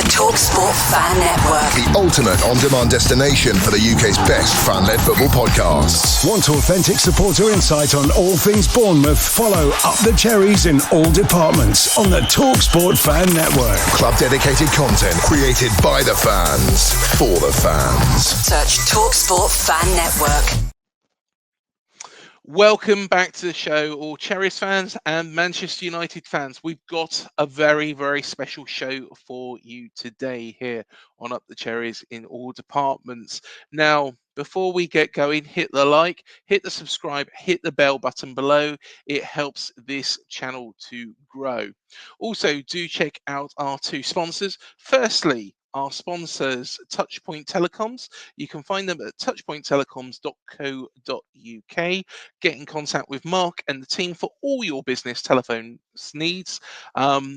The Talksport Fan Network. The ultimate on-demand destination for the UK's best fan-led football podcasts. Want authentic supporter insight on all things Bournemouth? Follow Up the Cherries in all departments on the Talksport Fan Network. Club-dedicated content created by the fans, for the fans. Search Talksport Fan Network. Welcome back to the show, all Cherries fans and Manchester United fans. We've got a very, very special show for you today here on Up the Cherries in all departments. Now, before we get going, hit the like, hit the subscribe, hit the bell button below. It helps this channel to grow. Also, do check out our two sponsors. Firstly, our sponsors, Touchpoint Telecoms. You can find them at touchpointtelecoms.co.uk. Get in contact with Mark and the team for all your business telephone needs,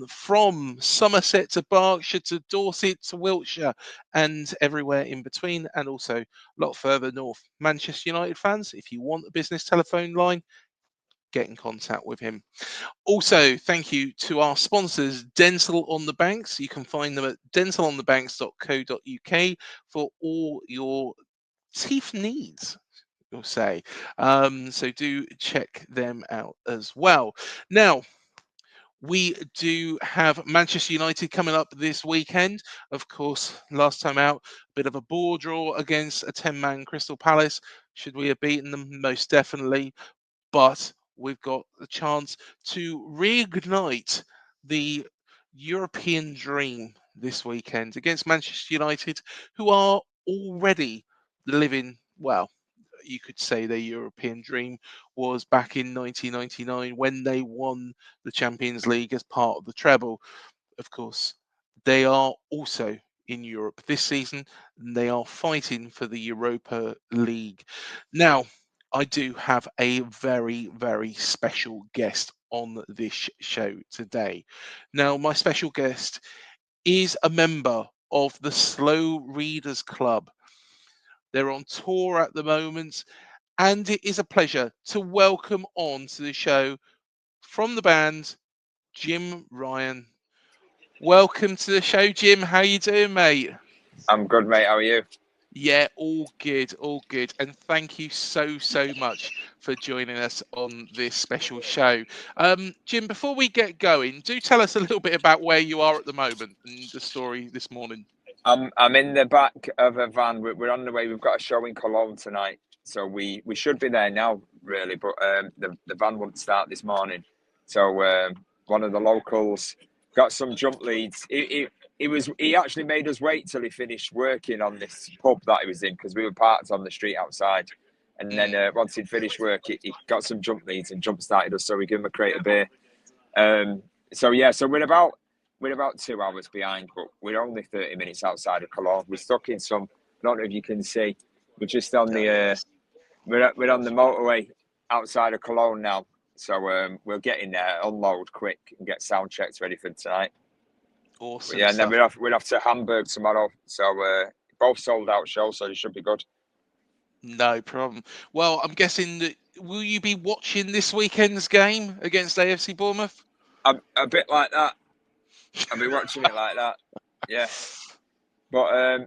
from Somerset to Berkshire to Dorset to Wiltshire and everywhere in between, and also a lot further north. Manchester United fans, if you want a business telephone line, get in contact with him. Also, thank you to our sponsors, Dental on the Banks. You can find them at dentalonthebanks.co.uk for all your teeth needs, you'll say. So do check them out as well. Now, we do have Manchester United coming up this weekend. Of course, last time out, a bit of a bore draw against a 10-man Crystal Palace. Should we have beaten them? Most definitely. But we've got the chance to reignite the European dream this weekend against Manchester United, who are already living, well, you could say their European dream was back in 1999 when they won the Champions League as part of the treble. Of course, they are also in Europe this season, and they are fighting for the Europa League. Now, I do have a very, very special guest on this show today. Now, my special guest is a member of the Slow Readers Club. They're on tour at the moment, and it is a pleasure to welcome on to the show from the band, Jim Ryan. Welcome to the show, Jim. How you doing, mate? I'm good, mate. How are you? Yeah, all good, all good. And thank you so much for joining us on this special show. Jim, before we get going, do tell us a little bit about where you are at the moment and the story this morning. I'm in the back of a van. We're on the way. We've got a show in Cologne tonight. So we should be there now, really. But the van wouldn't start this morning. So one of the locals got some jump leads. He actually made us wait till he finished working on this pub that he was in, because we were parked on the street outside. And then once he'd finished work, he got some jump leads and jump started us. So we gave him a crate of beer. So we're about 2 hours behind, but we're only 30 minutes outside of Cologne. We're stuck in some. I don't know if you can see. We're just on the we're on the motorway outside of Cologne now. So we'll get in there, unload quick, and get sound checks ready for tonight. Awesome. Yeah, and then we're off to Hamburg tomorrow. So both sold out shows, so it should be good. No problem. Well, I'm guessing that will you be watching this weekend's game against AFC Bournemouth? A bit like that. I'll be watching it like that. Yeah. But I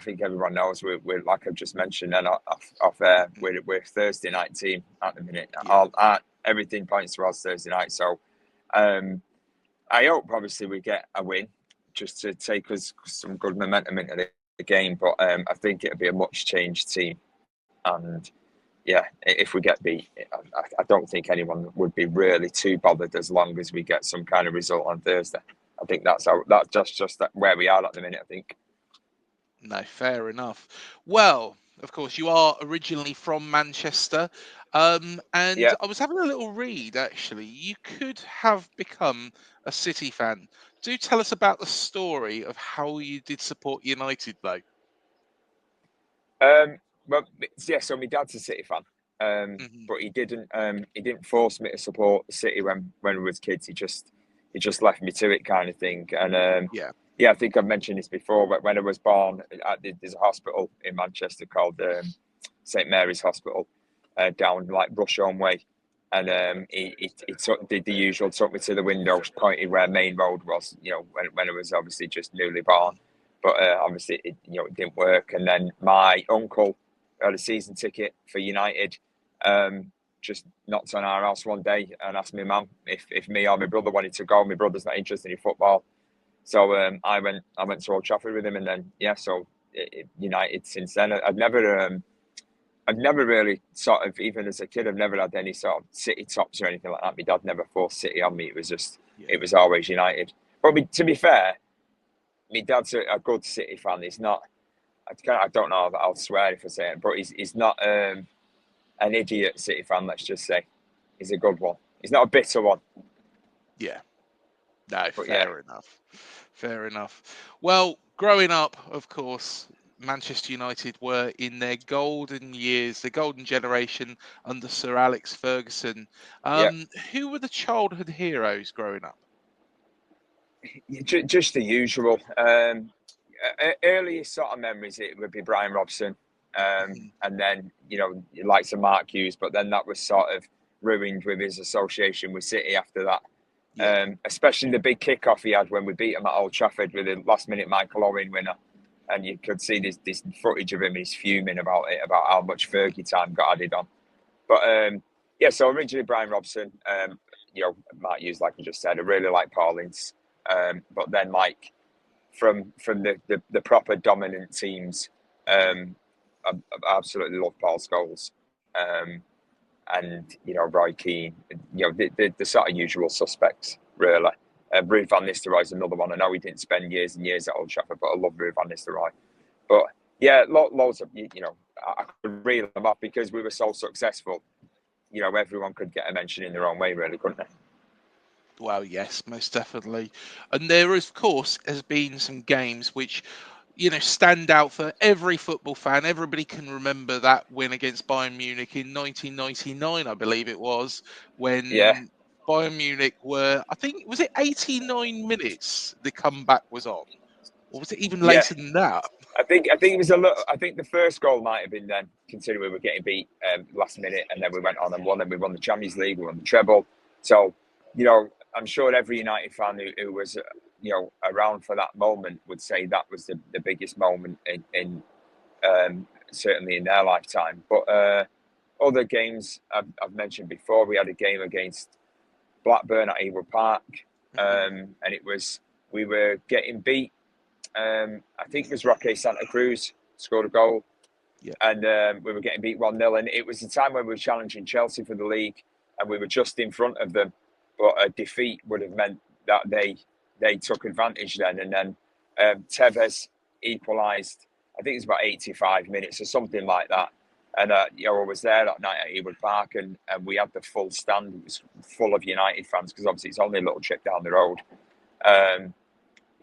think everyone knows we're like I've just mentioned, and off air, we're a Thursday night team at the minute. Yeah. Everything points towards Thursday night. So I hope, obviously, we get a win just to take us some good momentum into the game. But I think it'll be a much changed team. And yeah, if we get beat, I don't think anyone would be really too bothered as long as we get some kind of result on Thursday. I think that's just where we are at the minute, I think. No, fair enough. Well, of course, you are originally from Manchester. And yeah. I was having a little read, actually. You could have become a City fan. Do tell us about the story of how you did support United, though. Well, yeah, so my dad's a City fan. But he didn't force me to support City when we was kids. He just left me to it, kind of thing. And yeah, I think I've mentioned this before, but when I was born, there's a hospital in Manchester called St Mary's Hospital, down like Rusholme Way. and did the usual, took me to the window, pointed where Main Road was, when it was obviously just newly born. But obviously, it didn't work. And then my uncle had a season ticket for United, just knocked on our house one day and asked my mum if me or my brother wanted to go. My brother's not interested in football. So I went to Old Trafford with him, and then United since then. I've never really sort of, even as a kid, I've never had any sort of City tops or anything like that. My dad never forced City on me. It was just, It was always United. But to be fair, my dad's a good City fan. He's not, I don't know, I'll swear if I say it, but he's not an idiot City fan, let's just say. He's a good one. He's not a bitter one. Yeah. No, but fair enough. Fair enough. Well, growing up, of course, Manchester United were in their golden years, the golden generation under Sir Alex Ferguson. Who were the childhood heroes growing up? Just the usual. Earliest sort of memories, it would be Brian Robson, and then likes of Mark Hughes, but then that was sort of ruined with his association with City after that. Especially the big kickoff he had when we beat him at Old Trafford with the last-minute Michael Owen winner, and you could see this footage of him, and he's fuming about how much Fergie time got added on. But so originally Brian Robson, Mark Hughes, like I just said, I really like Paul Ince. But then, like from the proper dominant teams, I absolutely love Paul Scholes, and Roy Keane. The sort of usual suspects, really. Ruud van Nistelrooy is another one. I know he didn't spend years and years at Old Trafford, but I love Ruud van Nistelrooy. But yeah, loads of I could reel them up because we were so successful. Everyone could get a mention in their own way, really, couldn't they? Well, yes, most definitely. And there, of course, has been some games which, stand out for every football fan. Everybody can remember that win against Bayern Munich in 1999, I believe it was, when Bayern Munich were, I think, was it 89 minutes the comeback was on? Or was it even later than that? I think it was a little. I think the first goal might have been then, considering we were getting beat last minute, and then we went on and won, and we won the Champions League, we won the treble. So, I'm sure every United fan who was, around for that moment would say that was the biggest moment in certainly in their lifetime. But other games I've mentioned before, we had a game against Blackburn at Ewood Park, and we were getting beat. I think it was Roque Santa Cruz scored a goal, and we were getting beat 1-0, and it was the time when we were challenging Chelsea for the league, and we were just in front of them. But a defeat would have meant that they took advantage then. And then Tevez equalised, I think it was about 85 minutes or something like that. And I was there that night at Ewood Park, and we had the full stand. It was full of United fans because obviously it's only a little trip down the road. And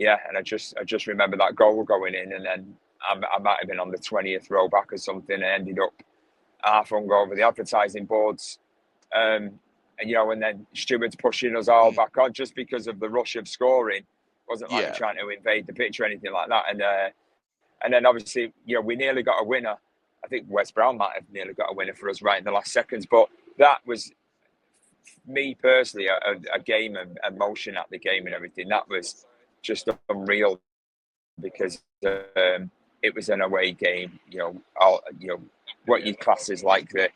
I just remember that goal going in, and then I might have been on the 20th row back or something, and ended up half hung over the advertising boards. And then Stewart's pushing us all back on just because of the rush of scoring. It wasn't like trying to invade the pitch or anything like that. And then obviously, we nearly got a winner. I think West Brom might have nearly got a winner for us right in the last seconds. But that was, me personally, a game of emotion at the game and everything. That was just unreal because it was an away game. What you'd class as like the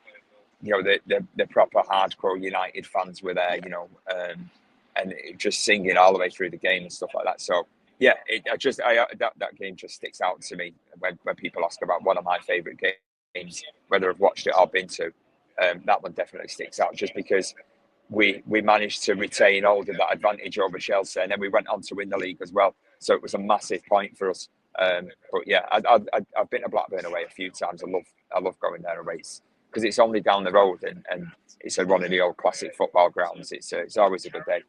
proper hardcore United fans were there, and just singing all the way through the game and stuff like that. So that game just sticks out to me when people ask about one of my favourite games, whether I've watched it or been to. That one definitely sticks out just because we managed to retain all of that advantage over Chelsea, and then we went on to win the league as well. So it was a massive point for us. But yeah, I've been to Blackburn away a few times. I love going there away because it's only down the road, and it's one of the old classic football grounds. It's always a good day.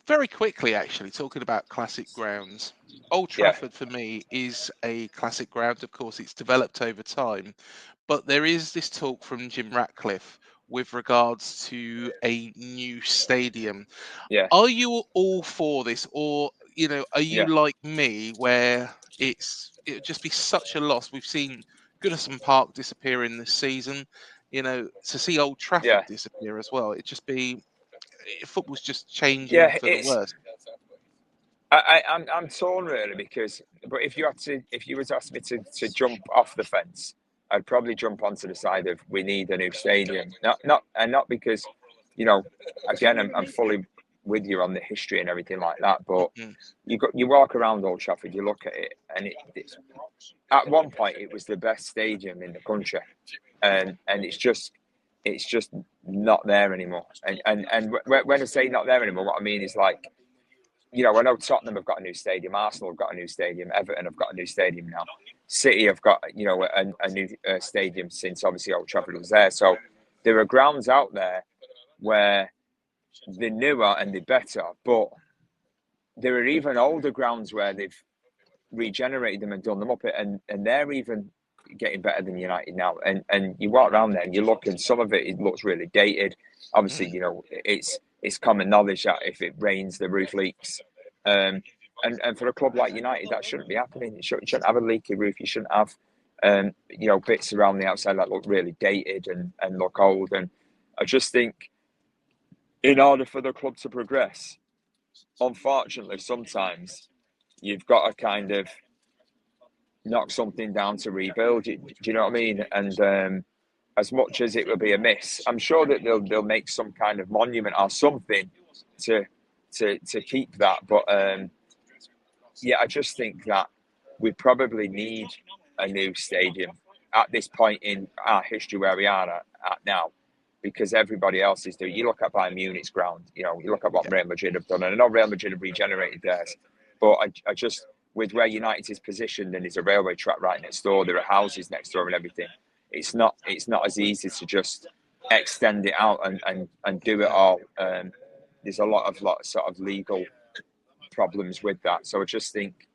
Very quickly, actually, talking about classic grounds, Old Trafford for me is a classic ground. Of course, it's developed over time, but there is this talk from Jim Ratcliffe with regards to a new stadium. Yeah. Are you all for this, or are you like me, where it would just be such a loss? We've seen Goodison Park disappearing this season. to see Old Trafford Yeah. disappear as well, it'd just be football's just changing Yeah, for the worse. I'm torn really but if you were to ask me to jump off the fence, I'd probably jump onto the side of we need a new stadium. Not because, again, I'm fully with you on the history and everything like that. But you walk around Old Trafford, you look at it, and it's at one point it was the best stadium in the country, and it's just not there anymore. And when I say not there anymore, what I mean is like, I know Tottenham have got a new stadium, Arsenal have got a new stadium, Everton have got a new stadium now. City have got, a new stadium since obviously Old Trafford was there. So there are grounds out there where they're newer and they're better, but there are even older grounds where they've regenerated them and done them up, and they're even getting better than United now. And you walk around there and you look, and some of it looks really dated. Obviously, it's common knowledge that if it rains, the roof leaks. And for a club like United, that shouldn't be happening. You shouldn't have a leaky roof. You shouldn't have, bits around the outside that look really dated and look old. And I just think, in order for the club to progress, unfortunately, sometimes you've got to kind of knock something down to rebuild. Do you know what I mean? And as much as it will be a miss, I'm sure that they'll make some kind of monument or something to keep that. But I just think that we probably need a new stadium at this point in our history where we are at now, because everybody else is doing. You look at Bayern Munich's ground, you look at what Real Madrid have done, and I know Real Madrid have regenerated theirs, but I just, with where United is positioned, and there's a railway track right next door, there are houses next door and everything. It's not as easy to just extend it out and do it all. There's a lot of sort of legal problems with that. So I just think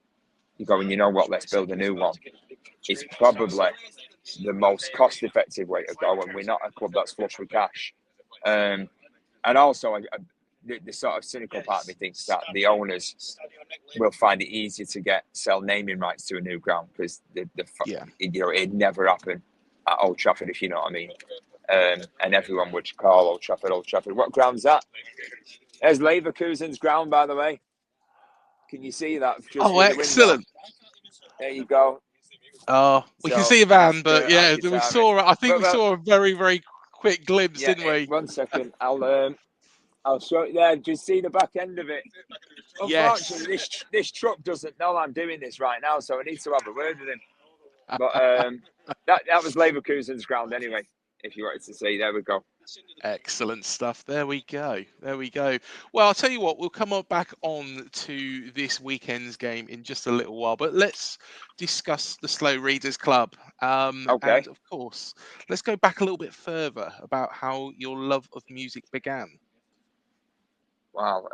you go, and you know what, let's build a new one. It's probably the most cost-effective way to go, and we're not a club that's flush with cash. And also, the sort of cynical part of me thinks that the owners will find it easier to sell naming rights to a new ground, because it'd never happen at Old Trafford, if you know what I mean. And everyone would call Old Trafford, Old Trafford. What ground's that? There's Leverkusen's ground, by the way. Can you see that? Just excellent. There you go. We can see a van, but we saw. I think we saw a very, very quick glimpse, didn't we? 1 second. I'll show you there. Just see the back end of it. Unfortunately, this truck doesn't know I'm doing this right now, so I need to have a word with him. But that was Leverkusen's ground anyway, if you wanted to see. There we go. Excellent stuff. There we go. Well, I'll tell you what, we'll come back on to this weekend's game in just a little while, but let's discuss the Slow Readers Club. Okay. And of course, let's go back a little bit further about how your love of music began. Wow.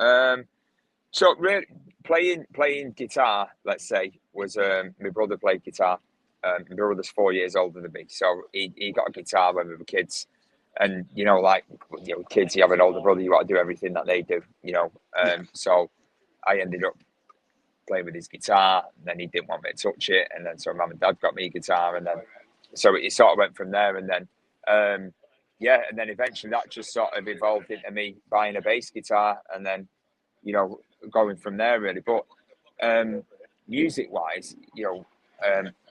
So really, playing guitar, let's say, was my brother played guitar. My brother's 4 years older than me, so he got a guitar when we were kids. And kids, you have an older brother, you got to do everything that they do. So I ended up playing with his guitar, and then he didn't want me to touch it, and then so Mum and Dad got me a guitar, and then so it sort of went from there. And then and then eventually that just sort of evolved into me buying a bass guitar, and then going from there really. But music wise,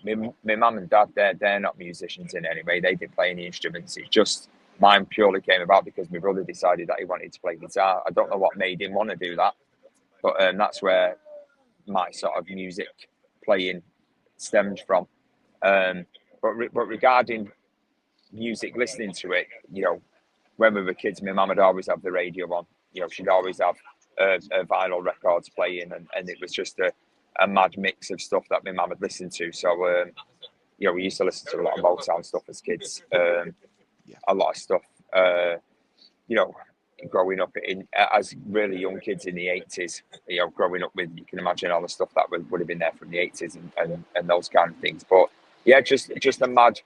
my mum and dad, they're not musicians in any way. They didn't play any instruments. It just, mine purely came about because my brother decided that he wanted to play guitar. I don't know what made him want to do that, but that's where my sort of music playing stemmed from. But regarding music, listening to it, when we were kids, my mum would always have the radio on. She'd always have vinyl records playing, and it was just a mad mix of stuff that my mum would listen to. So, we used to listen to a lot of Motown stuff as kids. A lot of stuff, growing up as really young kids in the 80s, growing up with, you can imagine all the stuff that would have been there from the 80s and those kind of things. But yeah, just a mad,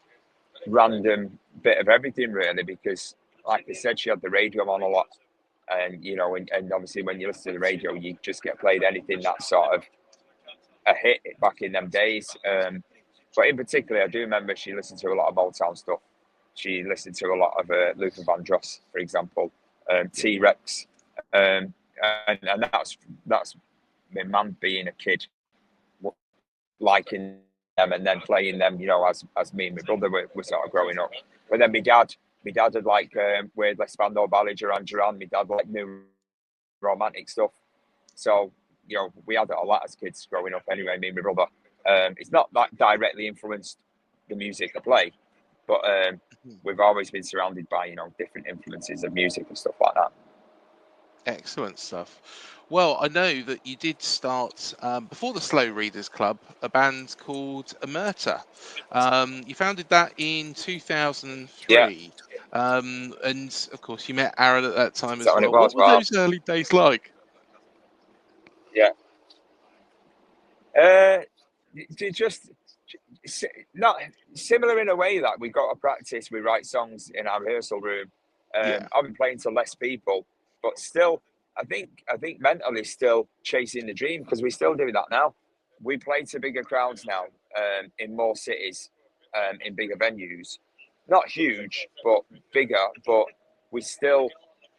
random bit of everything really, because like I said, she had the radio on a lot. And, and obviously when you listen to the radio, you just get played anything that's sort of a hit back in them days. But in particular, I do remember she listened to a lot of Motown stuff. she listened to a lot of Luther Vandross, for example, T-Rex, and that's my mum being a kid, liking them and then playing them, as me and my brother were sort of growing up. But then my dad had like weird Spandau Ballet, Duran Duran. My dad liked new romantic stuff. So, we had it a lot as kids growing up anyway, me and my brother. It's not that directly influenced the music I play, but we've always been surrounded by, different influences of music and stuff like that. Excellent stuff. Well, I know that you did start, before the Slow Readers Club, a band called Emerta. You founded that in 2003. Yeah. And of course, you met Aaron at that time Is as that when well. it was? What were those early days like? Yeah. Just not similar in a way that we got to practice. We write songs in our rehearsal room. I've been playing to less people, but still, I think mentally still chasing the dream, because we still do that now. We play to bigger crowds now, in more cities, in bigger venues. Not huge, but bigger. But we're still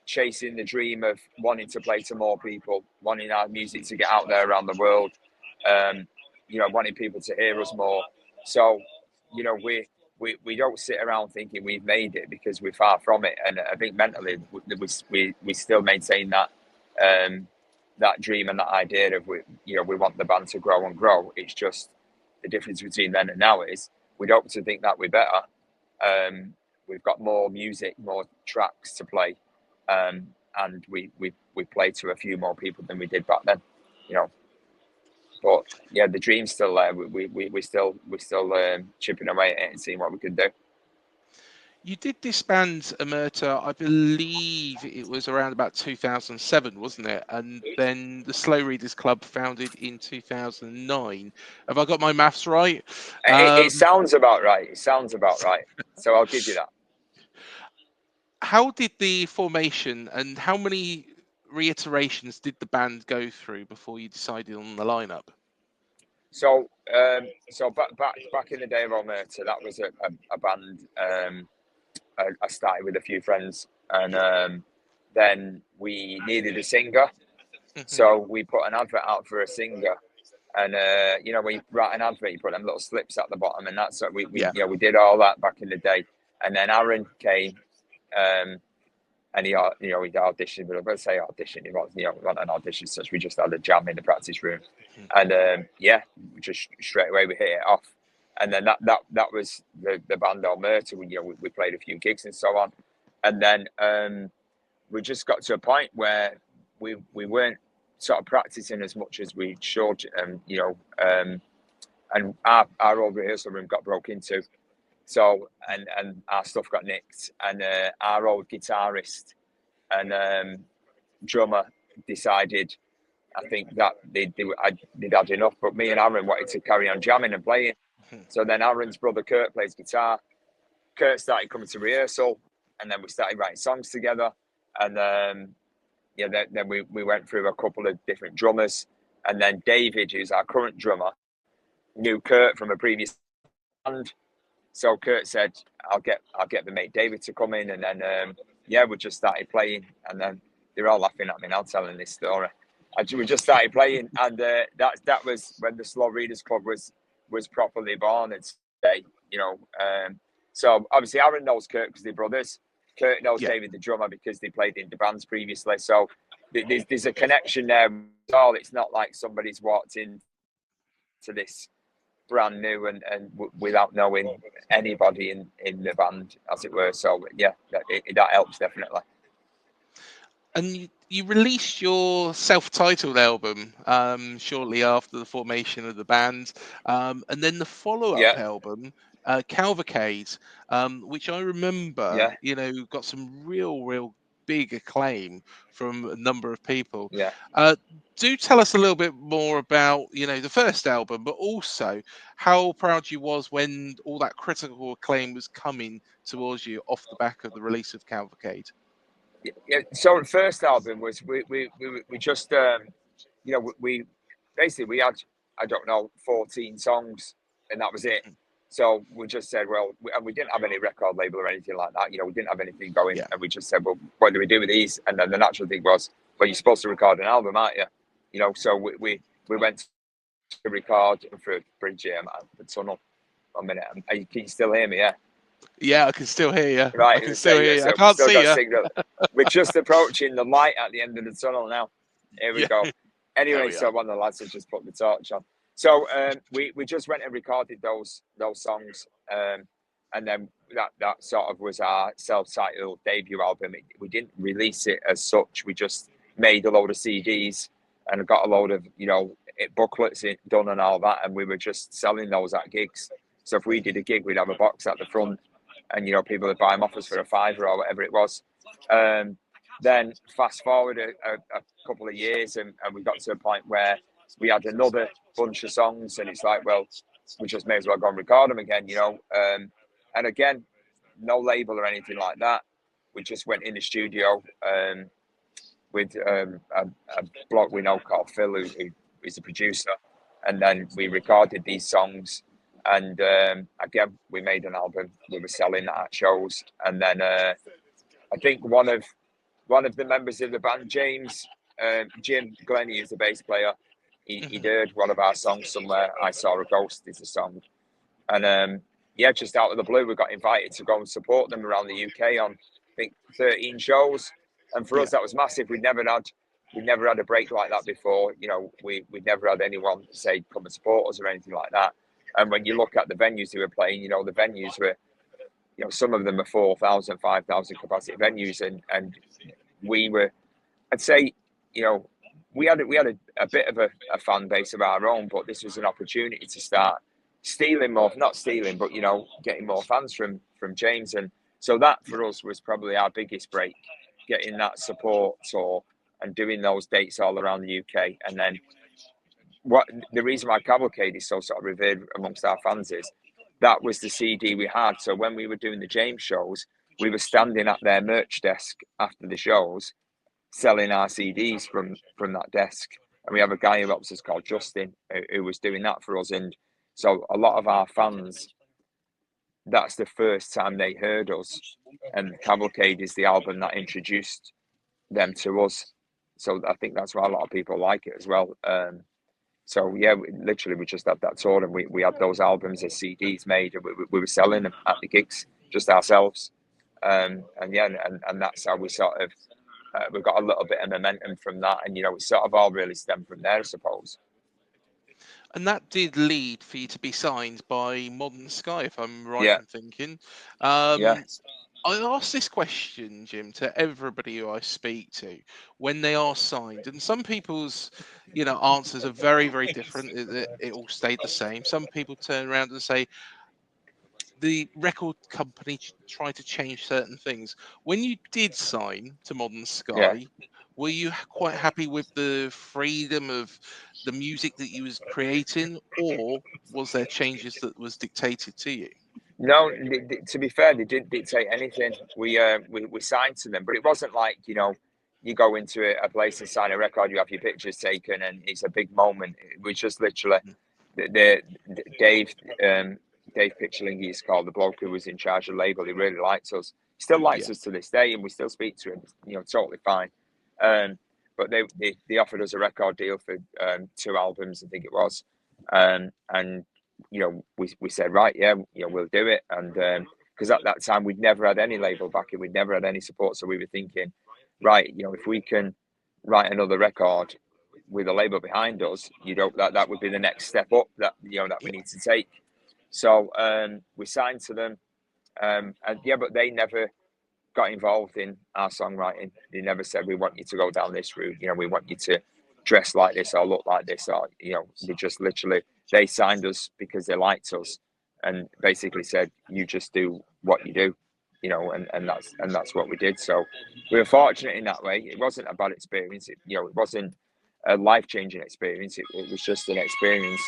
chasing the dream of wanting to play to more people, wanting our music to get out there around the world. Wanting people to hear us more. So, we don't sit around thinking we've made it, because we're far from it. And I think mentally we still maintain that that dream and that idea of we want the band to grow and grow. It's just the difference between then and now is we'd hope to think that we're better. We've got more music, more tracks to play, and we play to a few more people than we did back then. But yeah, the dream's still there. We're still chipping away at it and seeing what we can do. You did disband Emerta, I believe it was around about 2007, wasn't it? And then the Slow Readers Club founded in 2009. Have I got my maths right? It sounds about right. So I'll give you that. How did the formation and how many reiterations did the band go through before you decided on the lineup? So back in the day of Emerta, that was a band. I started with a few friends, and then we needed a singer, so we put an advert out for a singer. And when you write an advert, you put them little slips at the bottom, and that's what we did all that back in the day. And then Aaron came, and he auditioned, but I'm going to say audition. It was not an audition such. We just had a jam in the practice room, and just straight away we hit it off. And then that was the band Emerta. We played a few gigs and so on, and then we just got to a point where we weren't sort of practicing as much as we should, and our old rehearsal room got broke into, so and our stuff got nicked, and our old guitarist and drummer decided, I think, that they'd had enough, but me and Aaron wanted to carry on jamming and playing. So then Aaron's brother Kurt plays guitar. Kurt started coming to rehearsal, and then we started writing songs together. And then we went through a couple of different drummers, and then David, who's our current drummer, knew Kurt from a previous band. So Kurt said, "I'll get the mate David to come in," and then we just started playing, and then they're all laughing at me now telling this story. We just started playing, and that was when the Slow Readers Club was properly born. And today, so obviously Aaron knows Kurt because they're brothers. Kurt knows David, the drummer, because they played in the bands previously. So there's a connection there. It's not like somebody's walked in to this brand new and without knowing anybody in the band, as it were. So yeah, that helps definitely. And you released your self-titled album shortly after the formation of the band, and then the follow-up album, Cavalcade, which I remember, got some real big acclaim from a number of people. Do tell us a little bit more about, the first album, but also how proud you was when all that critical acclaim was coming towards you off the back of the release of Cavalcade. Yeah, so the first album was we just we basically we had, I don't know, 14 songs, and that was it. So we just said, well, and we didn't have any record label or anything like that. You know, we didn't have anything going, Yeah. and we just said, well, what do we do with these? And then the natural thing was, well, you're supposed to record an album, aren't you? You know, so we went to record for a bridge at the tunnel. 1 minute, can you still hear me? Yeah. Yeah, I can still hear you. Right, I can still hear you. so I can't see you. Signal. We're just approaching the light at the end of the tunnel now. Here we go. Anyway, so one of the lads has just put the torch on. So we just went and recorded those songs, and then that sort of was our self-titled debut album. We didn't release it as such. We just made a load of CDs and got a load of booklets done and all that, and we were just selling those at gigs. So if we did a gig, we'd have a box at the front, and people would buy them off us for a £5 or whatever it was. Then fast forward a couple of years, and we got to a point where we had another bunch of songs, and it's like, well, we just may as well go and record them again, and again, no label or anything like that. We just went in the studio with a bloke we know called Phil, who is a producer, and then we recorded these songs. And again, we made an album. We were selling that at shows, and then I think one of the members of the band, Jim Glennie, is the bass player. He'd heard one of our songs somewhere. I Saw a Ghost is the song, and just out of the blue, we got invited to go and support them around the UK on, I think, 13 shows. And for us, that was massive. We'd never had a break like that before. We'd never had anyone say come and support us or anything like that. And when you look at the venues they were playing, the venues were, some of them are 4,000, 5,000 capacity venues, and we were, I'd say, we had a bit of a fan base of our own, but this was an opportunity to start not stealing, but getting more fans from James, and so that for us was probably our biggest break, getting that support tour and doing those dates all around the UK, and then. The reason why Cavalcade is so sort of revered amongst our fans is that was the CD we had. So when we were doing the James shows, we were standing at their merch desk after the shows, selling our CDs from that desk. And we have a guy who helps us called Justin, who was doing that for us. And so a lot of our fans, that's the first time they heard us. And Cavalcade is the album that introduced them to us. So I think that's why a lot of people like it as well. So yeah, we just had that tour, and we had those albums as CDs made, and we were selling them at the gigs just ourselves, and that's how we sort of we got a little bit of momentum from that, and it sort of all really stemmed from there, I suppose. And that did lead for you to be signed by Modern Sky, if I'm right in thinking. I ask this question, Jim, to everybody who I speak to when they are signed, and some people's, answers are very, very different. It all stayed the same. Some people turn around and say the record company tried to change certain things. When you did sign to Modern Sky, were you quite happy with the freedom of the music that you was creating, or was there changes that was dictated to you? No, to be fair, they didn't dictate anything. We signed to them, but it wasn't like, you go into a place and sign a record, you have your pictures taken, and it's a big moment. It was just literally Dave Pitchlinghi is called, the bloke who was in charge of the label. He really likes us. He still likes us to this day, and we still speak to him. Totally fine. But they offered us a record deal for 2 albums, I think it was, and we said, right, we'll do it. And because at that time we'd never had any label backing, we'd never had any support, so we were thinking, right, if we can write another record with a label behind us, that would be the next step up that that we need to take. So we signed to them, but they never got involved in our songwriting. They never said, we want you to go down this route, we want you to dress like this or look like this, or they just literally, they signed us because they liked us, and basically said, you just do what you do, and that's what we did. So we were fortunate in that way. It wasn't a bad experience. It wasn't a life-changing experience. It was just an experience.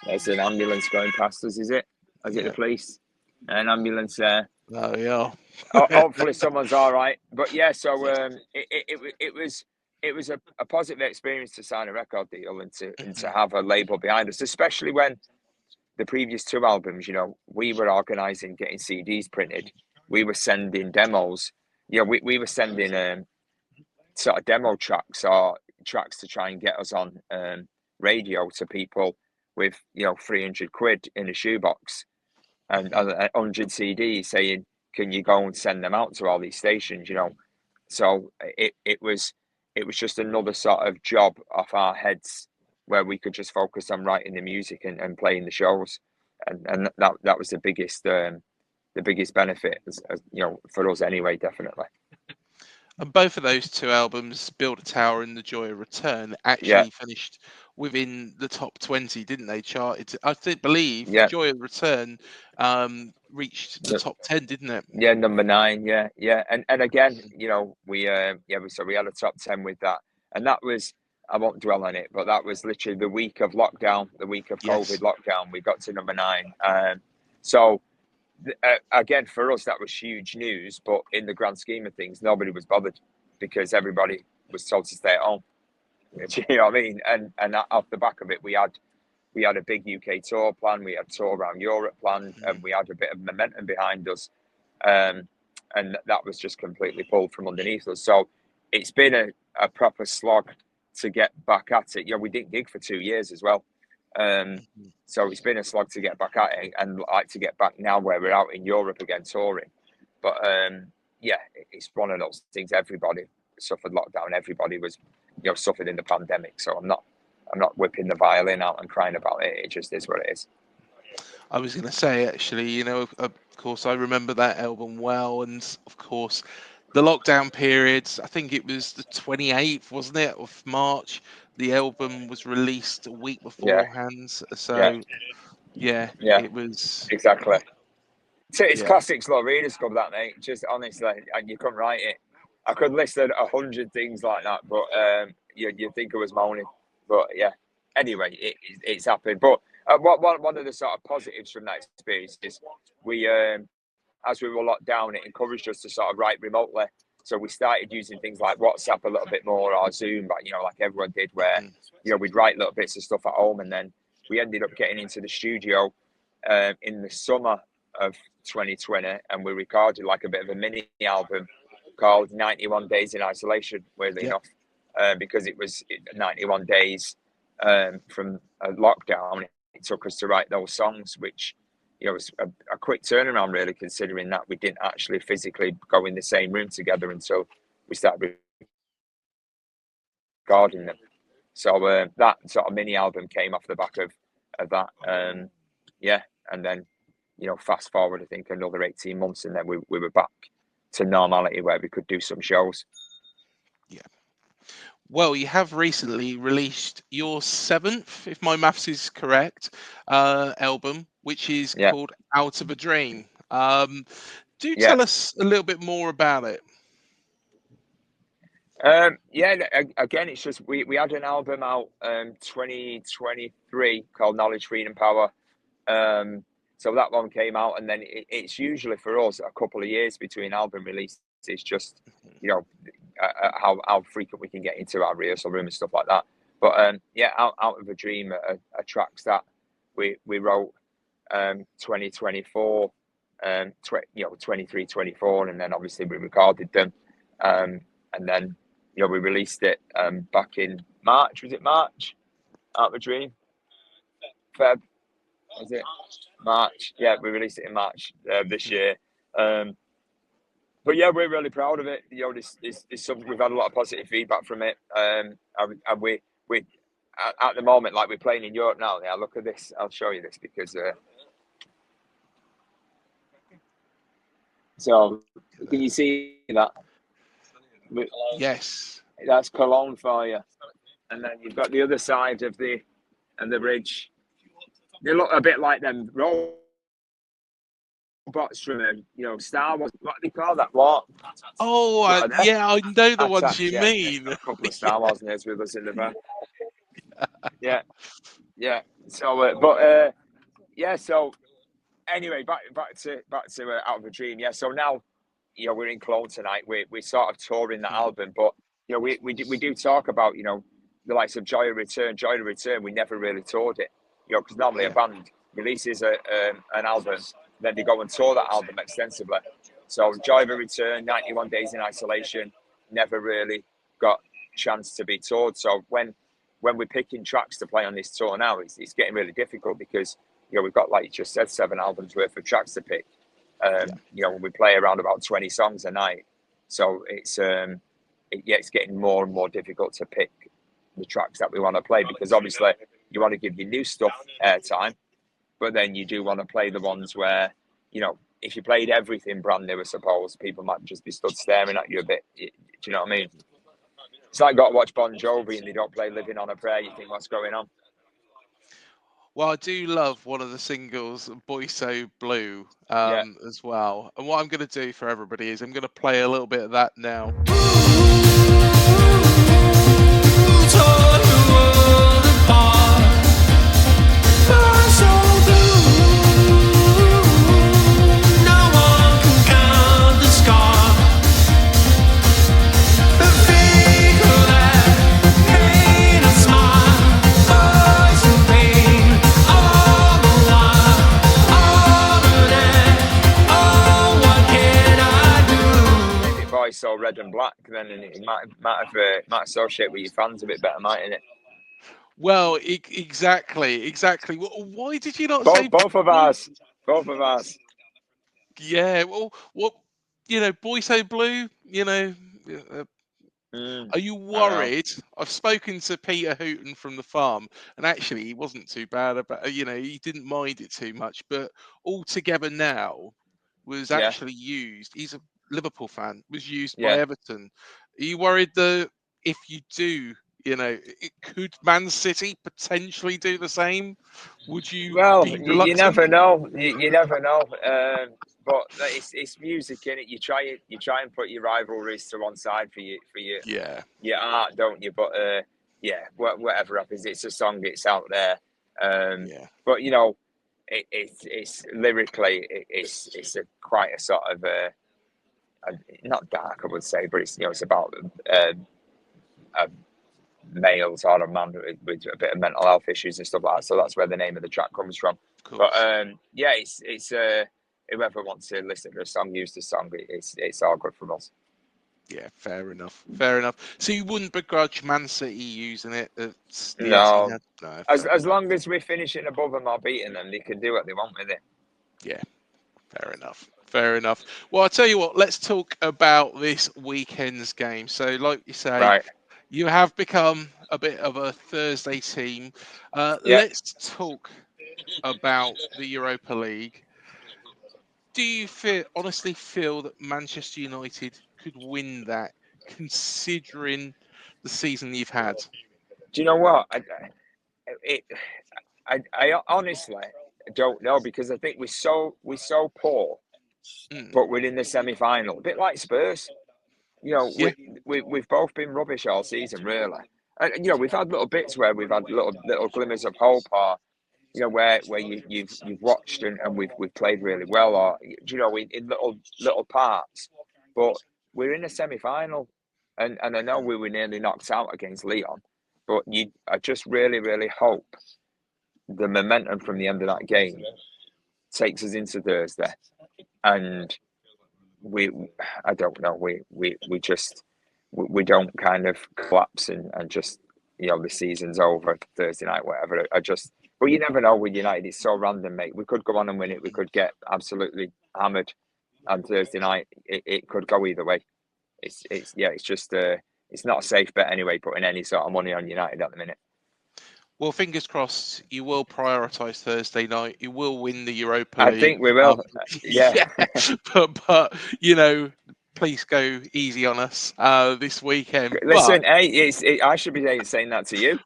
There's an ambulance going past us, is it? Is it the police? An ambulance there. Oh yeah. Hopefully someone's all right. But yeah, so it was a positive experience to sign a record deal and to have a label behind us, especially when the previous two albums, you know, we were organising getting CDs printed. We were sending demos. You know, we were sending sort of demo tracks or tracks to try and get us on radio to people with, you know, 300 quid in a shoebox and 100 CDs saying, can you go and send them out to all these stations, you know? So it was just another sort of job off our heads where we could just focus on writing the music and playing the shows. And that was the biggest benefit, as you know, for us anyway, definitely. And both of those two albums, Build a Tower and The Joy of Return, actually finished within the top 20, didn't they? Charted, I believe Joy of Return reached the top 10, didn't it? Yeah, number 9. Yeah. And again, you know, we had a top 10 with that, and that was, I won't dwell on it, but that was literally the week of lockdown, the week of COVID lockdown. We got to number 9. So again, for us, that was huge news. But in the grand scheme of things, nobody was bothered because everybody was told to stay at home. Do you know what I mean? And off the back of it, we had a big UK tour plan. We had a tour around Europe planned, and we had a bit of momentum behind us. And that was just completely pulled from underneath us. So it's been a proper slog to get back at it. You know, we didn't gig for 2 years as well. So it's been a slog to get back at it, and like to get back now where we're out in Europe again touring. But it's one of those things. Everybody suffered lockdown. Everybody was, you know, suffered in the pandemic. So I'm not whipping the violin out and crying about it. It just is what it is. I was going to say, actually, you know, of course, I remember that album well, and of course, the lockdown periods. I think it was the 28th, wasn't it, of March? The album was released a week beforehand. So, it was exactly. So it's classic Slow Readers Club, that, mate. Just honestly, and you couldn't write it. I could list 100 things like that, but you'd think I was moaning. But yeah, anyway, it's happened. But one of the sort of positives from that experience is we, as we were locked down, it encouraged us to sort of write remotely. So we started using things like WhatsApp a little bit more, or Zoom, but, you know, like everyone did, where, you know, we'd write little bits of stuff at home, and then we ended up getting into the studio in the summer of 2020, and we recorded like a bit of a mini album called 91 Days in Isolation, weirdly enough, because it was 91 days from a lockdown. It took us to write those songs, which, you know, was a quick turnaround, really, considering that we didn't actually physically go in the same room together until we started recording them. So that sort of mini album came off the back of that. And then, you know, fast forward, I think, another 18 months, and then we were back to normality where we could do some shows. Yeah. Well, you have recently released your 7th, if my maths is correct, album, which is called Out of a Dream. Tell us a little bit more about it. Again, it's just we had an album out 2023 called Knowledge, Freedom, Power. So that one came out, and then it's usually for us a couple of years between album releases. It's just, you know, how frequent we can get into our rehearsal room and stuff like that. But Out of a Dream are tracks that we wrote 2024, 23, 24, and then obviously we recorded them, and then, you know, we released it back in March. Was it March? Out of a Dream? Feb? Was it March? Yeah, we released it in March this year. But yeah, we're really proud of it. You know, this is something, we've had a lot of positive feedback from it. And we at the moment, like, we're playing in Europe now. Yeah, look at this. I'll show you this because. So, can you see that? Yes. That's Cologne for you, and then you've got the other side of the bridge. They look a bit like them robots from Star Wars. What do they call that? What? Oh, I know the ones you mean. A couple of Star Wars nerds with us in the van. Yeah. So, So anyway, back to Out of a Dream. Yeah. So now, you know, we're in Cologne tonight. We're sort of touring that album, but, you know, we do talk about, you know, the likes of Joy of Return. Joy of Return, we never really toured it, you know, because normally a band releases an album, then they go and tour that album extensively. So Joy of a Return, 91 Days in Isolation, never really got a chance to be toured. So when we're picking tracks to play on this tour now, it's getting really difficult because, you know, we've got, like you just said, 7 albums worth of tracks to pick. You know, we play around about 20 songs a night. So it's getting more and more difficult to pick the tracks that we want to play, because obviously you want to give your new stuff airtime, but then you do want to play the ones where, you know, if you played everything brand new, I suppose people might just be stood staring at you a bit. Do you know what I mean? It's like got to watch Bon Jovi and they don't play Living on a Prayer. You think, what's going on? Well, I do love one of the singles, Boy So Blue, Yeah. as well. And what I'm going to do for everybody is I'm going to play a little bit of that now. So red and black, then, and it might associate with your fans a bit better, mightn't it? Well, exactly. Why did you not say both of us? Yeah. Well, what, you know, Boy So Blue. You know, are you worried? I've spoken to Peter Hooton from the farm, and actually, he wasn't too bad about. You know, he didn't mind it too much. But Altogether Now was actually used. He's a Liverpool fan. Was used by Everton. Are you worried that if you do, you know, could Man City potentially do the same? Would you? Well, be you never know. You never know. But it's music, innit? You try and put your rivalries to one side for your art, don't you? But whatever happens, it's a song. It's out there. But you know, it's lyrically, it's quite a sort of not dark, I would say, but it's, you know, it's about males or a man with a bit of mental health issues and stuff like that. So that's where the name of the track comes from. But it's whoever wants to listen to a song, use the song. It's all good from us. Yeah, fair enough. So you wouldn't begrudge Man City using it? No. As long as we're finishing above them or beating them, they can do what they want with it. Yeah, fair enough. Well, I'll tell you what, let's talk about this weekend's game. So, like you say, you have become a bit of a Thursday team. Let's talk about the Europa League. Do you honestly feel that Manchester United could win that, considering the season you've had? Do you know what? I honestly don't know, because I think we're so poor, but we're in the semi-final, a bit like Spurs. You know, we've both been rubbish all season, really. And you know, we've had little bits where we've had little glimmers of hope, or you know, where you've watched and we've played really well, or you know, in little parts. But we're in a semi-final, and I know we were nearly knocked out against Lyon, but I just really hope the momentum from the end of that game takes us into Thursday, and I don't know, we don't kind of collapse and just, you know, the season's over Thursday night, whatever. But you never know with United. It's so random, mate. We could go on and win it. We could get absolutely hammered, and Thursday night it could go either way. It's just it's not a safe bet anyway, putting any sort of money on United at the minute. Well, fingers crossed, you will prioritise Thursday night. You will win the Europa League. I think we will. But you know, please go easy on us this weekend. Listen, I should be saying that to you.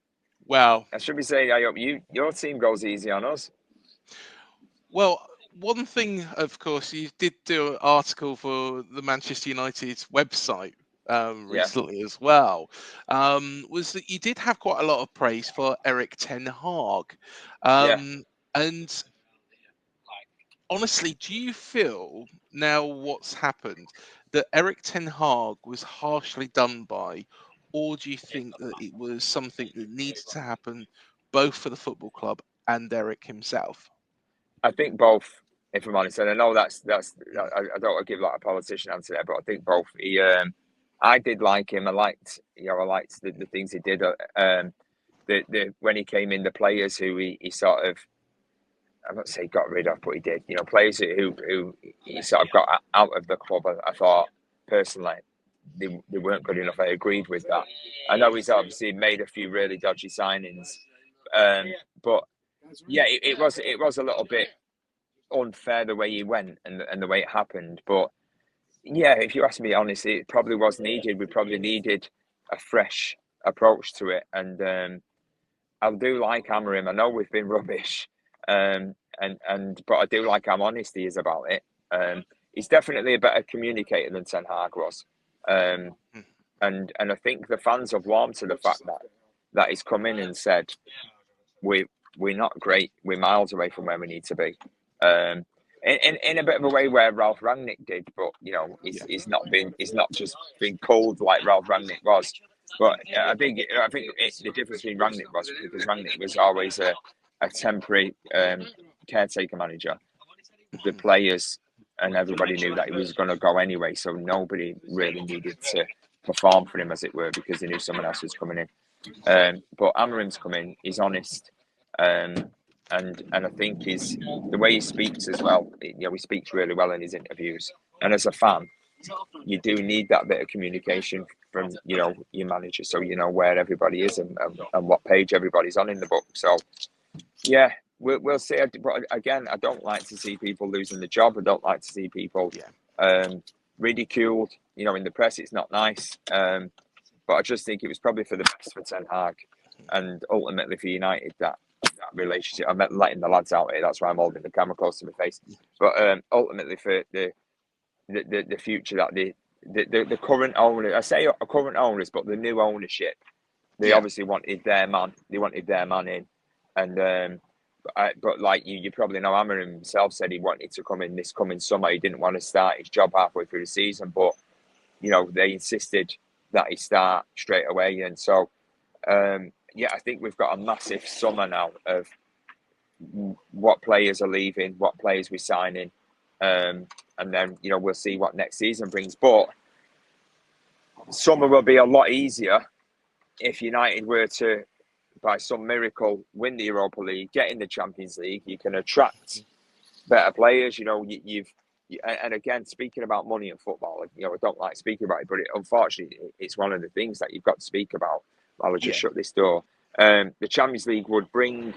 Well, I should be saying, I hope your team goes easy on us. Well, one thing, of course, you did do an article for the Manchester United website recently as well, was that you did have quite a lot of praise for Erik ten Hag. And honestly, do you feel now what's happened that Erik ten Hag was harshly done by, or do you think that it was something that needed to happen both for the football club and Erik himself? I think both. If I'm honest, and I know that's I don't want to give like a politician answer there, but I think both. I did like him. I liked the things he did. When he came in, the players who he sort of, I'm not saying got rid of, but he did. Players who he sort of got out of the club. I thought personally they weren't good enough. I agreed with that. I know he's obviously made a few really dodgy signings, but yeah, it was a little bit unfair the way he went and the way it happened. But yeah, if you ask me honestly, it probably was needed. We probably needed a fresh approach to it, and I do like Amorim. I know we've been rubbish, but I do like how honest he is about it. He's definitely a better communicator than Ten Hag was, and I think the fans have warmed to the fact that he's come in and said we're not great. We're miles away from where we need to be. In a bit of a way where Ralph Rangnick did, but he's not just been cold like Ralph Rangnick was. But I think the difference between Rangnick was because Rangnick was always a temporary caretaker manager. The players and everybody knew that he was going to go anyway, so nobody really needed to perform for him, as it were, because they knew someone else was coming in. But Amorim's come in. He's honest. And I think the way he speaks as well. He speaks really well in his interviews. And as a fan, you do need that bit of communication from your manager, so you know where everybody is and what page everybody's on in the book. So yeah, we'll see. But again, I don't like to see people losing the job. I don't like to see people ridiculed. In the press, it's not nice. But I just think it was probably for the best for Ten Hag, and ultimately for United that relationship. I'm letting the lads out here. That's why I'm holding the camera close to my face. But ultimately for the future that the current owner, I say current owners, but the new ownership, they obviously wanted their man. They wanted their man in, and but like you probably know, Amorim himself said he wanted to come in this coming summer. He didn't want to start his job halfway through the season, but they insisted that he start straight away, and so. I think we've got a massive summer now of what players are leaving, what players we're signing, and then we'll see what next season brings. But summer will be a lot easier if United were to, by some miracle, win the Europa League, get in the Champions League. You can attract better players. And again, speaking about money in football, I don't like speaking about it, but unfortunately, it's one of the things that you've got to speak about. I'll just shut this door. The Champions League would bring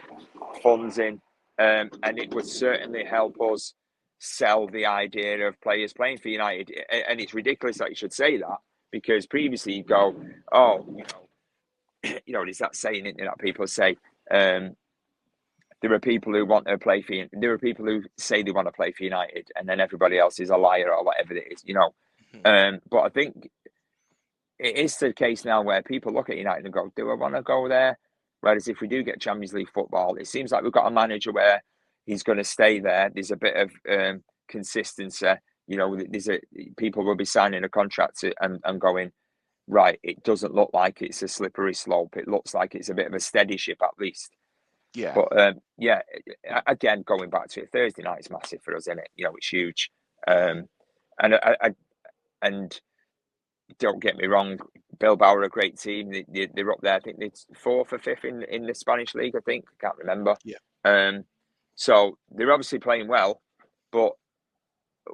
funds in, and it would certainly help us sell the idea of players playing for United. And it's ridiculous that you should say that, because previously you go, there's that saying that people say, there are people who want to play for. There are people who say they want to play for United, and then everybody else is a liar or whatever it is, But I think it is the case now where people look at United and go, do I want to go there? Whereas if we do get Champions League football, it seems like we've got a manager where he's going to stay there. There's a bit of consistency. People will be signing a contract and going, right, it doesn't look like it's a slippery slope. It looks like it's a bit of a steady ship at least. Yeah. But again, going back to it, Thursday night is massive for us, isn't it? It's huge. And don't get me wrong, Bilbao are a great team. They're up there. I think it's 4th or 5th in the Spanish league. I think, I can't remember. Yeah. So they're obviously playing well, but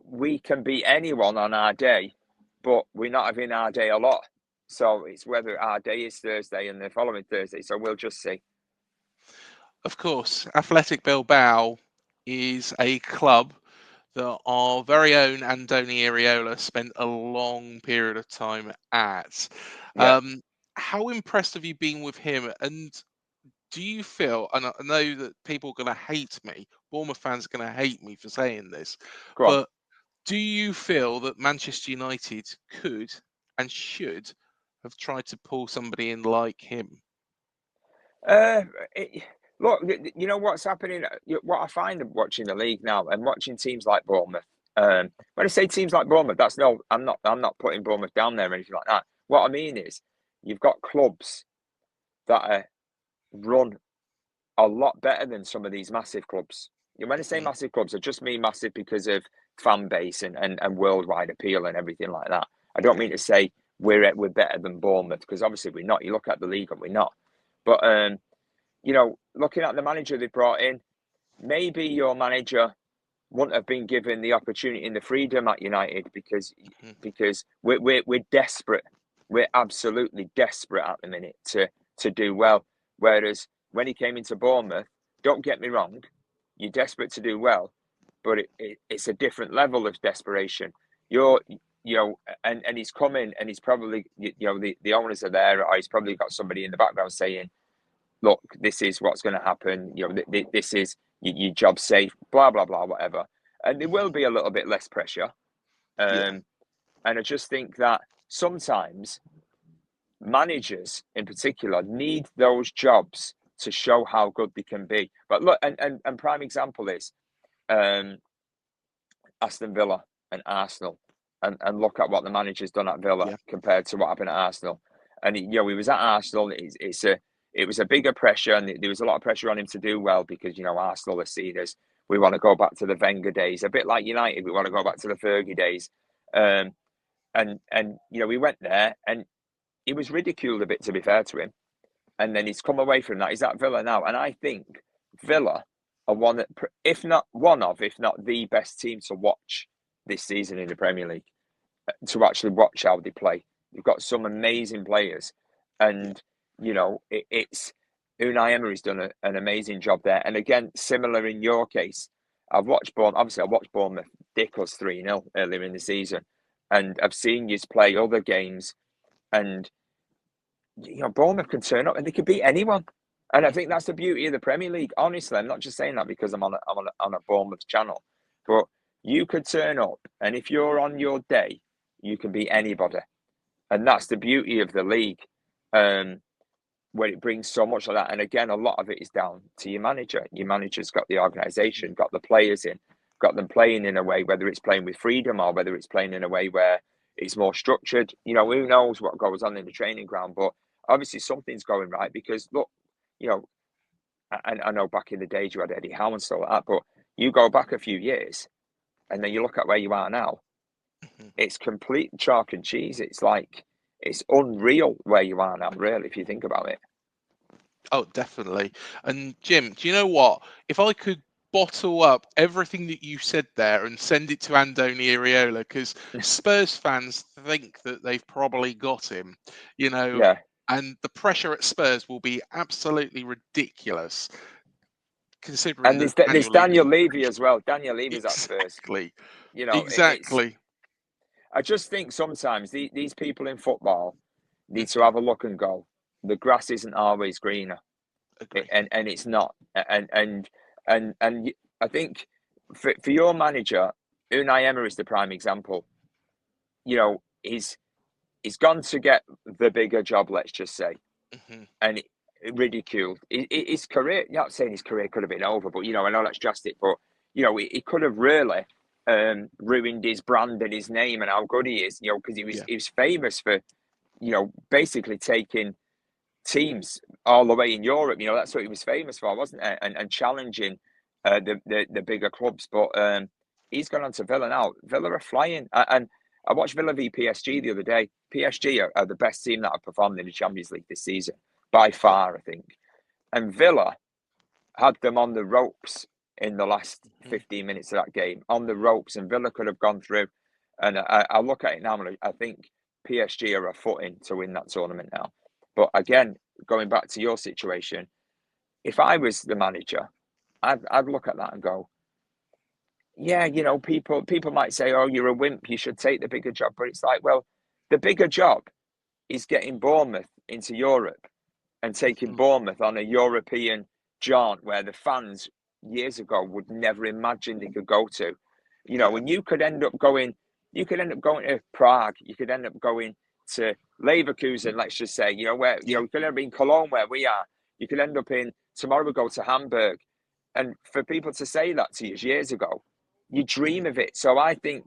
we can beat anyone on our day, but we're not having our day a lot. So it's whether our day is Thursday and the following Thursday. So we'll just see. Of course, Athletic Bilbao is a club that our very own Andoni Iraola spent a long period of time at. Yeah. How impressed have you been with him? And do you feel, and I know that people are going to hate me, Bournemouth fans are going to hate me for saying this, but do you feel that Manchester United could and should have tried to pull somebody in like him? Look, what's happening. What I find watching the league now and watching teams like Bournemouth. When I say teams like Bournemouth, I'm not putting Bournemouth down there or anything like that. What I mean is, you've got clubs that are run a lot better than some of these massive clubs. when I say massive clubs, I just mean massive because of fan base and worldwide appeal and everything like that. I don't mean to say we're better than Bournemouth, because obviously we're not. You look at the league and we're not. But looking at the manager they brought in, maybe your manager wouldn't have been given the opportunity and the freedom at United because we're desperate. We're absolutely desperate at the minute to do well. Whereas when he came into Bournemouth, don't get me wrong, you're desperate to do well, but it's a different level of desperation. And he's come in and he's probably, the owners are there, or he's probably got somebody in the background saying, look, this is what's going to happen. This is your job safe, blah, blah, blah, whatever. And there will be a little bit less pressure. And I just think that sometimes managers in particular need those jobs to show how good they can be. But look, and prime example is Aston Villa and Arsenal. And look at what the manager's done at Villa compared to what happened at Arsenal. And he was at Arsenal. It was a bigger pressure, and there was a lot of pressure on him to do well because Arsenal are seen as, we want to go back to the Wenger days, a bit like United. We want to go back to the Fergie days, and we went there, and he was ridiculed a bit, to be fair to him. And then he's come away from that. He's at Villa now, and I think Villa are if not the best team to watch this season in the Premier League. To actually watch how they play, you've got some amazing players, and it's Unai Emery's done an amazing job there. And again, similar in your case, I watched Bournemouth dick us 3-0 earlier in the season, and I've seen you play other games, and Bournemouth can turn up and they can beat anyone. And I think that's the beauty of the Premier League. Honestly, I'm not just saying that because I'm on a Bournemouth channel, but you could turn up, and if you're on your day, you can beat anybody. And that's the beauty of the league, where it brings so much of that. And again, a lot of it is down to your manager. Your manager's got the organisation, got the players in, got them playing in a way, whether it's playing with freedom or whether it's playing in a way where it's more structured. Who knows what goes on in the training ground, but obviously something's going right because, look, I know back in the days you had Eddie Howe and stuff like that, but you go back a few years and then you look at where you are now, it's complete chalk and cheese. It's like, it's unreal where you are now, really, if you think about it. Oh, definitely. And Jim, do you know what? If I could bottle up everything that you said there and send it to Andoni Iraola, because Spurs fans think that they've probably got him, and the pressure at Spurs will be absolutely ridiculous. Considering and there's Daniel Levy as well. Daniel Levy's at Spurs. Exactly. I just think sometimes these people in football need to have a look and go, the grass isn't always greener. And it's not. And I think for your manager, Unai Emery is the prime example. He's gone to get the bigger job, let's just say, and ridiculed. His career, not saying his career could have been over, but I know that's drastic, but he could have really ruined his brand and his name and how good he is, because he was famous for, basically taking teams all the way in Europe. That's what he was famous for, wasn't it? And challenging the bigger clubs. But he's gone on to Villa now. Villa are flying. And I watched Villa v PSG the other day. PSG are the best team that have performed in the Champions League this season, by far, I think. And Villa had them on the ropes in the last 15 minutes of that game, on the ropes, and Villa could have gone through. And I look at it now, and I think PSG are a foot in to win that tournament now. But again, going back to your situation, if I was the manager, I'd look at that and go, yeah, people might say, oh, you're a wimp, you should take the bigger job. But it's like, well, the bigger job is getting Bournemouth into Europe and taking Bournemouth on a European jaunt where the fans years ago would never imagine they could go to. And you could end up going to Prague, you could end up going to Leverkusen, let's just say, where you could end up in Cologne where we are. You could end up tomorrow we go to Hamburg. And for people to say that to you years ago, you dream of it. So I think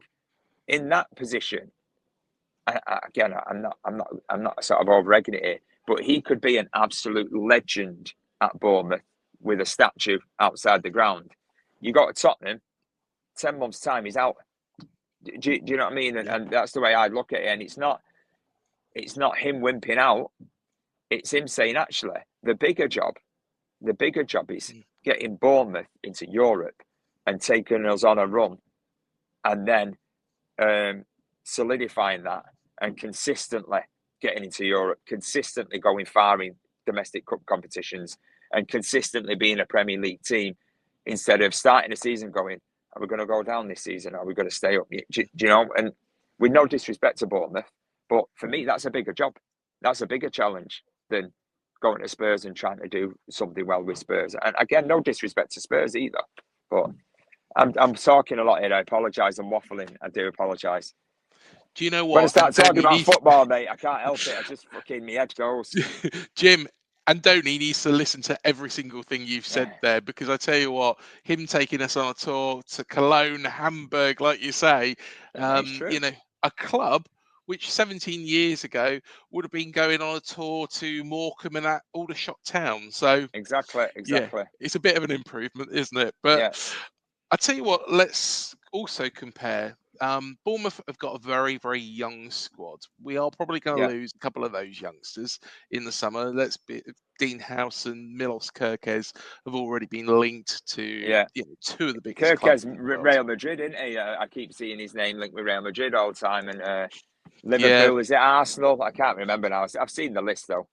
in that position, again, I'm not sort of over-egging it here, but he could be an absolute legend at Bournemouth with a statue outside the ground. You go to Tottenham, 10 months' time, he's out. Do you know what I mean? And that's the way I look at it. And it's not him wimping out. It's him saying, actually, the bigger job is getting Bournemouth into Europe and taking us on a run, and then solidifying that and consistently getting into Europe, consistently going far in domestic cup competitions, and consistently being a Premier League team, instead of starting the season going, are we going to go down this season? Are we going to stay up? Do you know? And with no disrespect to Bournemouth, but for me, that's a bigger job. That's a bigger challenge than going to Spurs and trying to do something well with Spurs. And again, no disrespect to Spurs either. But I'm talking a lot here. I apologise. I'm waffling. I do apologise. Do you know what? When I start talking about football, mate, I can't help it. I just fucking, my head goes. Jim, Andoni needs to listen to every single thing you've said there, because I tell you what, him taking us on a tour to Cologne, Hamburg, like you say, you know, a club which 17 years ago would have been going on a tour to Morecambe and that Aldershot town. So exactly. Yeah, it's a bit of an improvement, isn't it? But I tell you what, let's also compare. Bournemouth have got a very, very young squad. We are probably going to lose a couple of those youngsters in the summer. Dean House and Milos Kerkez have already been linked to you know, two of the biggest clubs. Real Madrid, isn't he? I keep seeing his name linked with Real Madrid all the time. And Liverpool, is it Arsenal? I can't remember now. I've seen the list though.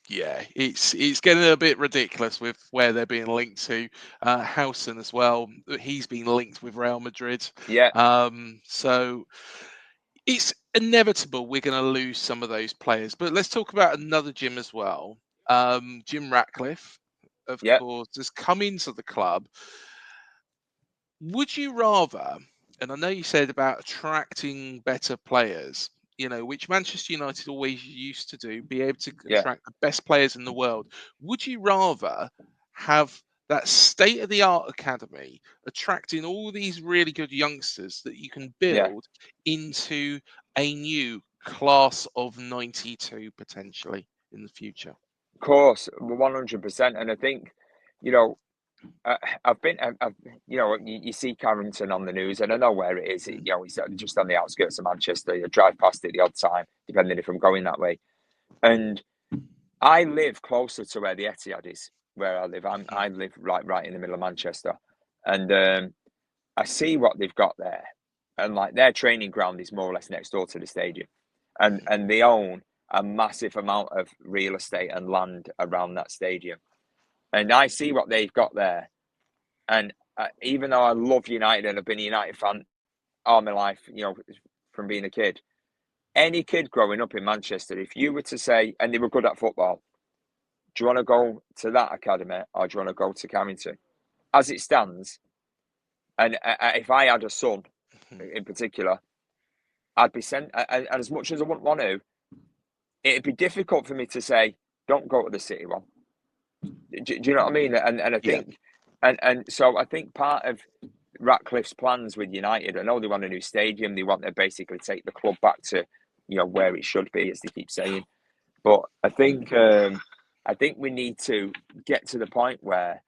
Yeah, it's getting a bit ridiculous with where they're being linked to. Housen as well. He's been linked with Real Madrid. So it's inevitable we're going to lose some of those players. But let's talk about another Jim as well. Jim Ratcliffe, of course, has come into the club. Would you rather, and I know you said about attracting better players, you know, which Manchester United always used to do, be able to attract the best players in the world. Would you rather have that state-of-the-art academy attracting all these really good youngsters that you can build into a new class of 92 potentially in the future? Of course, 100%. And I think, you know, I've you know, you see Carrington on the news, and I know where it is. You know, he's just on the outskirts of Manchester. You drive past it the odd time, depending if I'm going that way. And I live closer to where the Etihad is, where I live. I live right in the middle of Manchester, and I see what they've got there. And like their training ground is more or less next door to the stadium, and they own a massive amount of real estate and land around that stadium. And I see what they've got there. And even though I love United and I've been a United fan all my life, you know, from being a kid, any kid growing up in Manchester, if you were to say, and they were good at football, do you want to go to that academy or do you want to go to Carrington? As it stands, and if I had a son in particular, I'd be sent, and as much as I wouldn't want to, it'd be difficult for me to say, don't go to the City one. Do you know what I mean? And I think, and so I think part of Ratcliffe's plans with United, I know they want a new stadium. They want to basically take the club back to, you know, where it should be, as they keep saying. But I think we need to get to the point where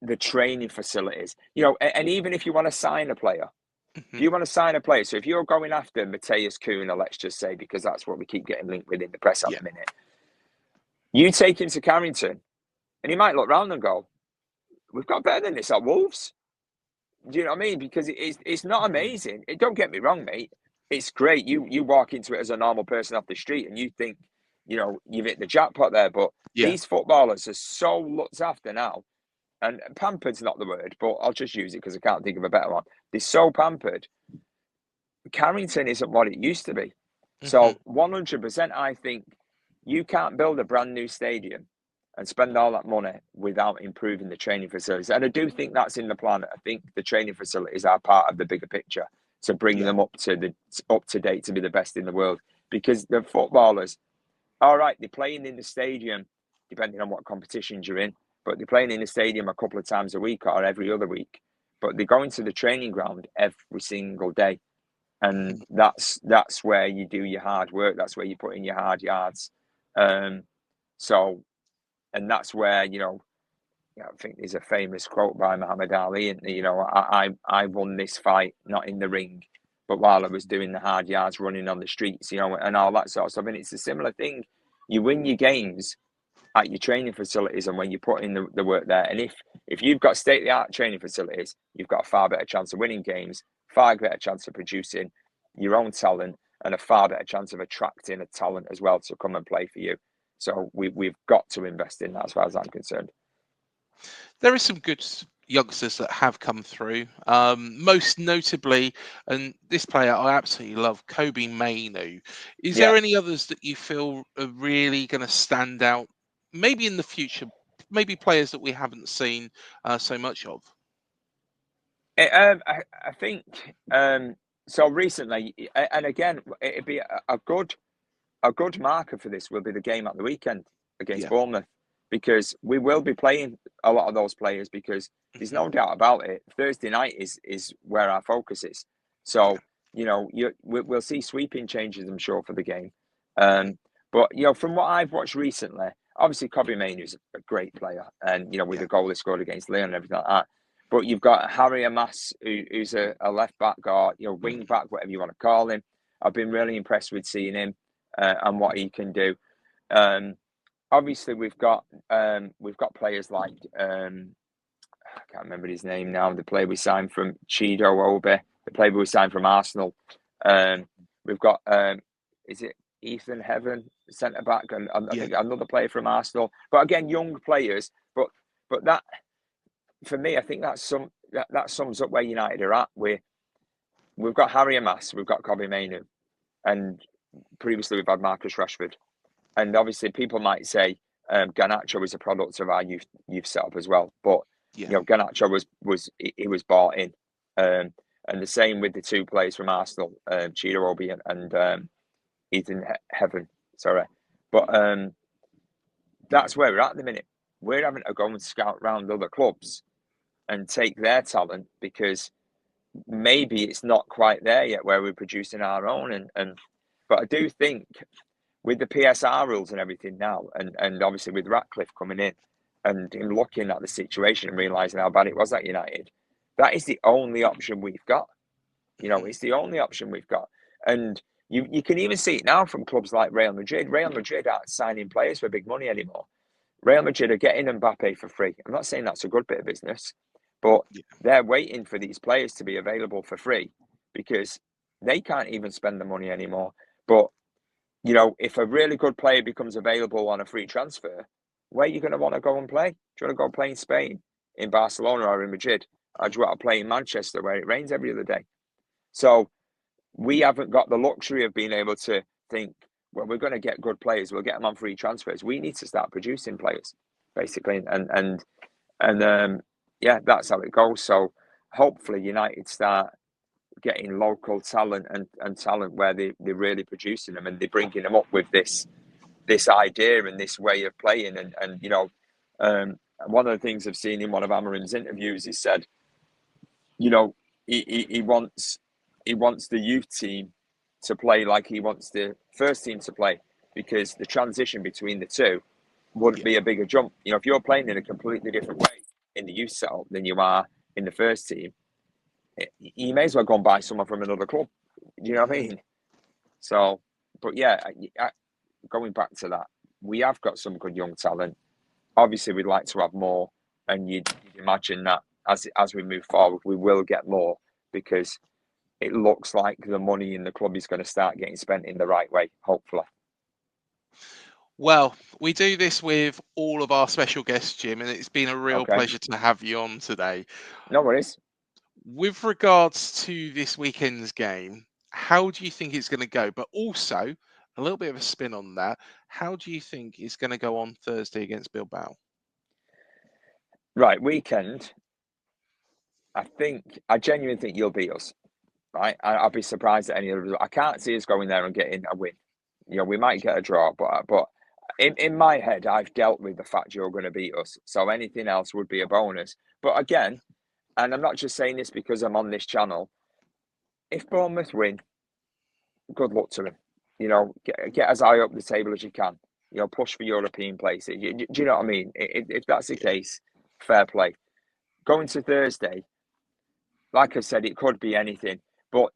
the training facilities, you know, and even if you want to sign a player, if you want to sign a player, so if you're going after Matthias Cunha, let's just say, because that's what we keep getting linked with in the press at the minute, you take him to Carrington, and he might look round and go, "We've got better than this at Wolves." Do you know what I mean? Because it's not amazing. Don't get me wrong, mate. It's great. You walk into it as a normal person off the street, and you think, you know, you've hit the jackpot there. But these footballers are so looked after now, and pampered's not the word, but I'll just use it because I can't think of a better one. They're so pampered. Carrington isn't what it used to be. So 100%, I think you can't build a brand new stadium and spend all that money without improving the training facilities. And I do think that's in the plan. I think the training facilities are part of the bigger picture to bring them up to date to be the best in the world. Because the footballers, all right, they're playing in the stadium, depending on what competitions you're in, but they're playing in the stadium a couple of times a week or every other week. But they're going to the training ground every single day. And that's where you do your hard work. That's where you put in your hard yards. And that's where, you know, I think there's a famous quote by Muhammad Ali, and I won this fight not in the ring, but while I was doing the hard yards, running on the streets, and all that sort of stuff. And it's a similar thing. You win your games at your training facilities, and when you put in the work there. And if you've got state-of-the-art training facilities, you've got a far better chance of winning games, far better chance of producing your own talent, and a far better chance of attracting a talent as well to come and play for you. So we've got to invest in that, as far as I'm concerned. There are some good youngsters that have come through. Most notably, and this player I absolutely love, Kobe Mainu. Is there any others that you feel are really going to stand out? Maybe in the future, maybe players that we haven't seen so much of. I think so. Recently, and again, it'd be a good marker for this will be the game at the weekend against Bournemouth, because we will be playing a lot of those players, because there's no doubt about it. Thursday night is where our focus is. So, we'll see sweeping changes, I'm sure, for the game. But, from what I've watched recently, obviously Kobe Mainu is a great player, and, with the goal he scored against Leon and everything like that. But you've got Harry Amas, who's a left back or, wing back, whatever you want to call him. I've been really impressed with seeing him and what he can do. Obviously, we've got players like I can't remember his name now. The player we signed from Chido Obe, the player we signed from Arsenal. We've got is it Ethan Heaven, centre back, and I think another player from Arsenal. But again, young players. But that, for me, I think that sums up where United are at. We've got Harry Amas, we've got Kobe Mainu, and previously we've had Marcus Rashford. And obviously, people might say Garnacho is a product of our youth setup as well. But Garnacho was bought in, and the same with the two players from Arsenal, Chido Obi and Ethan Heaven. Sorry, but that's where we're at the minute. We're having to go and scout around other clubs and take their talent, because maybe it's not quite there yet where we're producing our own. But I do think, with the PSR rules and everything now, and obviously with Ratcliffe coming in and him looking at the situation and realising how bad it was at United, that is the only option we've got. It's the only option we've got. And you can even see it now from clubs like Real Madrid. Real Madrid aren't signing players for big money anymore. Real Madrid are getting Mbappe for free. I'm not saying that's a good bit of business, but they're waiting for these players to be available for free, because they can't even spend the money anymore. But if a really good player becomes available on a free transfer, where are you going to want to go and play? Do you want to go play in Spain, in Barcelona, or in Madrid? Or do you want to play in Manchester, where it rains every other day? So we haven't got the luxury of being able to think, well, we're going to get good players, we'll get them on free transfers. We need to start producing players, basically. And that's how it goes. So hopefully United start getting local talent and talent where they're really producing them, and they're bringing them up with this idea and this way of playing. And one of the things I've seen in one of Amarin's interviews, he said, he wants the youth team to play like he wants the first team to play, because the transition between the two wouldn't be a bigger jump. If you're playing in a completely different way in the youth setup than you are in the first team, you may as well go and buy someone from another club. Do you know what I mean? So, but going back to that, we have got some good young talent. Obviously, we'd like to have more, and you'd imagine that as we move forward, we will get more, because it looks like the money in the club is going to start getting spent in the right way, hopefully. Well, we do this with all of our special guests, Jim, and it's been a real pleasure to have you on today. No worries. With regards to this weekend's game, how do you think it's going to go? But also, a little bit of a spin on that, how do you think it's going to go on Thursday against Bilbao? Right, weekend, I genuinely think you'll beat us. Right, I'll be surprised at any of the. I can't see us going there and getting a win. We might get a draw, but in my head, I've dealt with the fact you're going to beat us. So anything else would be a bonus. But again, and I'm not just saying this because I'm on this channel, if Bournemouth win, good luck to them. Get as high up the table as you can. Push for European places. Do you know what I mean? If that's the case, fair play. Going to Thursday, like I said, it could be anything. But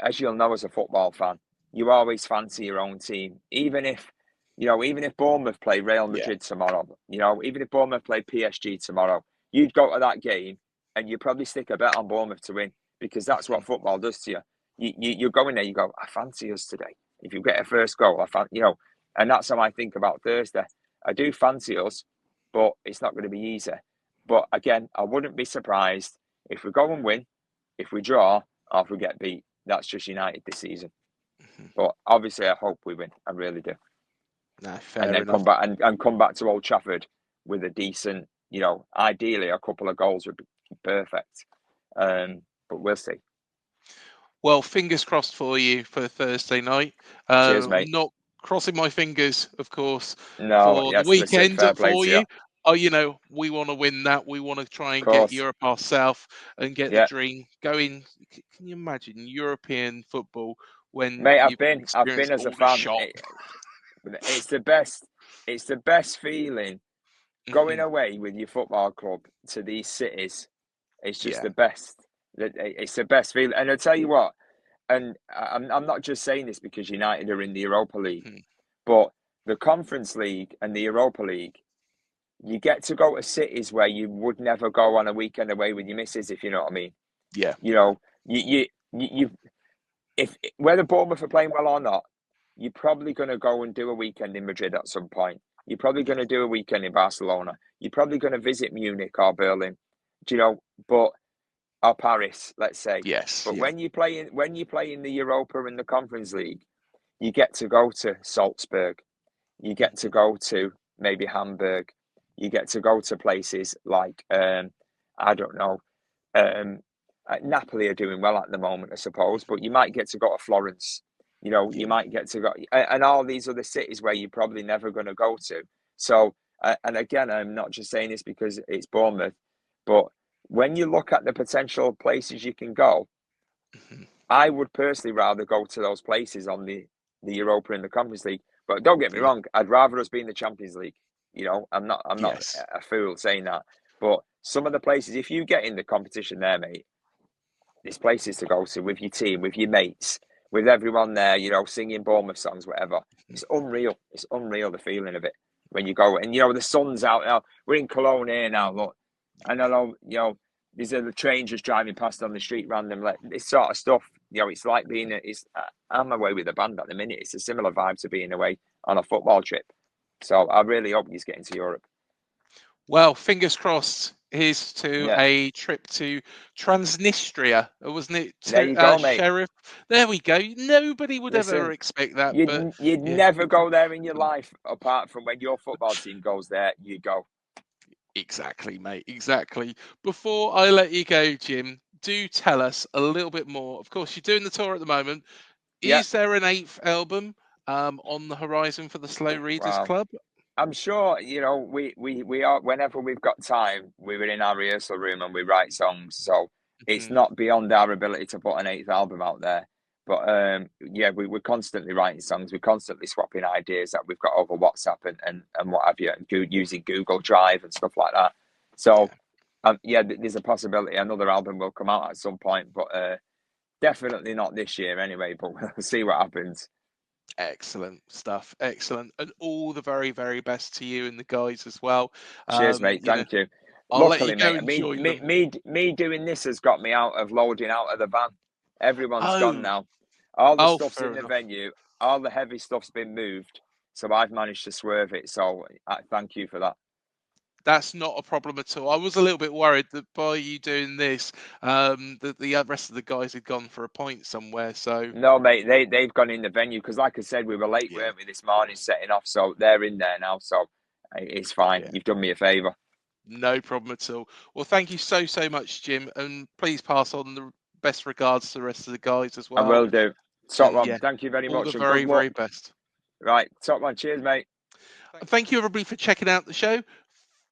as you'll know as a football fan, you always fancy your own team. Even if Bournemouth play Real Madrid tomorrow, even if Bournemouth play PSG tomorrow, you'd go to that game and you probably stick a bet on Bournemouth to win, because that's what football does to you. You go in there, you go, I fancy us today. If you get a first goal, and that's how I think about Thursday. I do fancy us, but it's not going to be easy. But again, I wouldn't be surprised if we go and win, if we draw, or if we get beat. That's just United this season. But obviously, I hope we win. I really do. No, fair and then enough. come back to Old Trafford with a decent, ideally a couple of goals would be perfect. But we'll see. Well, fingers crossed for you for Thursday night. Cheers, mate. Not crossing my fingers, of course, No, for yes, the weekend listen, fair play for to you. Oh, we want to win that. We want to try and get Europe ourselves and get the dream going. Can you imagine European football when mate? I've been as a fan. It's the best. It's the best feeling going away with your football club to these cities. It's just the best. It's the best feeling. And I'll tell you what, and I'm not just saying this because United are in the Europa League, but the Conference League and the Europa League, you get to go to cities where you would never go on a weekend away with your missus, if you know what I mean. Yeah. If whether Bournemouth are playing well or not, you're probably going to go and do a weekend in Madrid at some point. You're probably going to do a weekend in Barcelona. You're probably going to visit Munich or Berlin, or Paris, let's say. Yes. But when you play in the Europa and the Conference League, you get to go to Salzburg. You get to go to maybe Hamburg. You get to go to places like Napoli are doing well at the moment, I suppose. But you might get to go to Florence. You might get to go and all these other cities where you're probably never going to go to. So, and again, I'm not just saying this because it's Bournemouth, but when you look at the potential places you can go, I would personally rather go to those places on the Europa and the Conference League. But don't get me wrong, I'd rather us be in the Champions League. I'm not a fool saying that. But some of the places, if you get in the competition there, mate, there's places to go to with your team, with your mates, with everyone there, singing Bournemouth songs, whatever. It's unreal. It's unreal, the feeling of it when you go. And, the sun's out now. We're in Cologne here now, look. And I know, these are the trains just driving past on the street randomly. This sort of stuff, it's like I'm away with a band at the minute. It's a similar vibe to being away on a football trip. So I really hope he's getting to Europe. Well, fingers crossed. Here's to a trip to Transnistria, wasn't it? There you go, mate. Sheriff. There we go. Nobody would ever expect that. You'd never go there in your life, apart from when your football team goes there, you go. Exactly, mate. Exactly. Before I let you go, Jim, do tell us a little bit more. Of course, you're doing the tour at the moment. Is there an 8th album on the horizon for the Slow Readers Club? I'm sure, we are, whenever we've got time, we're in our rehearsal room and we write songs. So it's not beyond our ability to put an 8th album out there. But we're constantly writing songs. We're constantly swapping ideas that we've got over WhatsApp and what have you, and using Google Drive and stuff like that. So, there's a possibility another album will come out at some point, but definitely not this year anyway. But we'll see what happens. Excellent stuff. Excellent. And all the very, very best to you and the guys as well. Cheers, mate. Thank you. Luckily, mate, me doing this has got me out of loading out of the van. Everyone's gone now. All the stuff's in the venue. All the heavy stuff's been moved. So I've managed to swerve it. So thank you for that. That's not a problem at all. I was a little bit worried that by you doing this, that the rest of the guys had gone for a pint somewhere. So no, mate, they've gone in the venue because, like I said, we were late, weren't we, this morning setting off? So they're in there now. So it's fine. You've done me a favour. No problem at all. Well, thank you so much, Jim, and please pass on the best regards to the rest of the guys as well. I will do. Top one. Thank you very much. All the very, very best. Right, top one. Cheers, mate. Thank you, everybody, for checking out the show.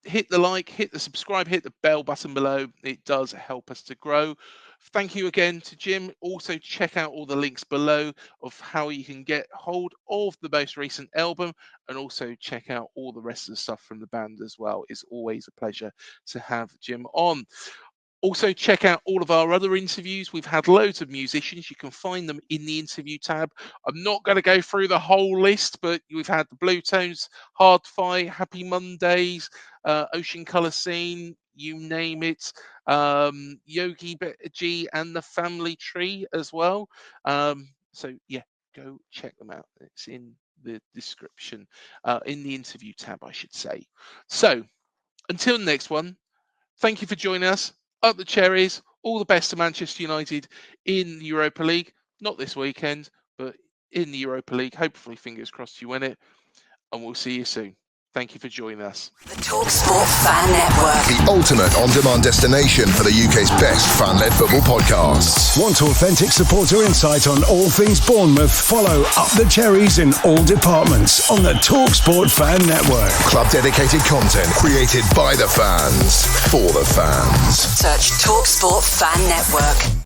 Hit the like, hit the subscribe, hit the bell button below. It does help us to grow. thank you again to Jim. Also, check out all the links below of how you can get hold of the most recent album, and also check out all the rest of the stuff from the band as well. It's always a pleasure to have Jim on. Also, check out all of our other interviews. We've had loads of musicians. You can find them in the interview tab. I'm not going to go through the whole list, but we've had the Blue Tones, Hard Fight, Happy Mondays, Ocean Colour Scene, you name it, Yogi G and the Family Tree as well. So yeah, go check them out. It's in the description, in the interview tab, I should say. So until the next one, thank you for joining us. Up the Cherries. All the best to Manchester United in the Europa League. Not this weekend, but in the Europa League. Hopefully, fingers crossed, you win it. And we'll see you soon. Thank you for joining us. The Talksport Fan Network. The ultimate on-demand destination for the UK's best fan-led football podcasts. Want authentic supporter insight on all things Bournemouth? Follow Up the Cherries in all departments on the Talksport Fan Network. Club-dedicated content created by the fans, for the fans. Search Talksport Fan Network.